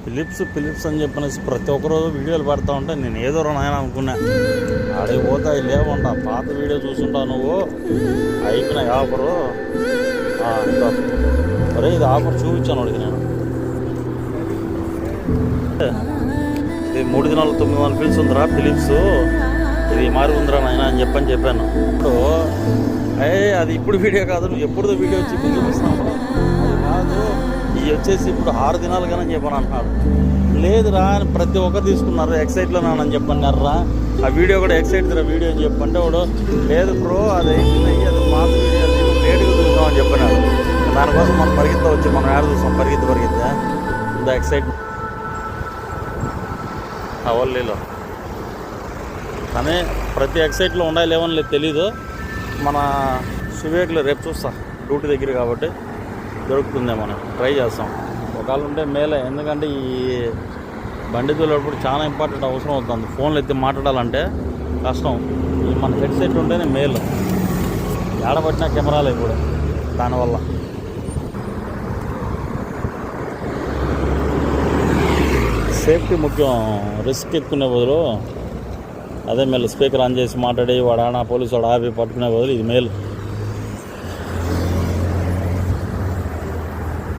Philips అని చెప్పనేసి ప్రతి ఒక్కరోజు వీడియోలు పెడతా ఉంటే నేను ఏదో నాయన అనుకున్నా. ఆడికి పోతే అవి లేవంట. పాత వీడియో చూసుంటావు నువ్వు, అయిపోయినాయి ఆఫరు. అరే ఇది ఆఫర్ చూపించాను వాడికి నేను. ఇది 3 దినాలు 900 ఫిల్స్ ఉందిరా ఫిలిప్స్, ఇది మారి ఉందిరా నాయన అని చెప్పాను. ఇప్పుడు అది ఇప్పుడు వీడియో కాదు, నువ్వు ఎప్పుడుదో వీడియో వచ్చి ఇప్పుడు చూపిస్తున్నావు. అది కాదు, ఇవి వచ్చేసి ఇప్పుడు 6 దినాలు కానీ అని చెప్పాను అంటున్నాడు. లేదురా అని ప్రతి ఒక్కరు తీసుకున్నారు. ఎక్సైట్లో నానని చెప్పన్నారా, ఆ వీడియో కూడా ఎక్సైట్రా వీడియో అని చెప్పంటే వాడు లేదు బ్రో అది అది పాత వీడియో లేటుగా చూసాం అని చెప్పినాడు. దానికోసం మనం పరిగెత్తా వచ్చి మనం యాడ్ చూసాం, పరిగెత్తా ఇంత ఎక్సైట్ అవల్లీలో. కానీ ప్రతి ఎక్సైట్లో ఉండాలి లేవని లేదు తెలీదు. మన సువేక్లో రేపు చూస్తా, డ్యూటీ దగ్గర కాబట్టి దొరుకుతుందే, మనం ట్రై చేస్తాం. ఒకవేళ ఉంటే మేలే, ఎందుకంటే ఈ బండి తోలేటప్పుడు చాలా ఇంపార్టెంట్ అవసరం అవుతుంది. ఫోన్లు ఎత్తి మాట్లాడాలంటే కష్టం. ఈ మన హెడ్సెట్ ఉంటేనే మేలు. ఏడబట్టిన కెమెరాలు ఇప్పుడు దానివల్ల. సేఫ్టీ ముఖ్యం, రిస్క్ ఎక్కునే బదులు అదే మేలు. స్పీకర్ ఆన్ చేసి మాట్లాడి వాడు ఆడ పోలీసు వాడు ఆపి పట్టుకునే బదులు ఇది మేలు.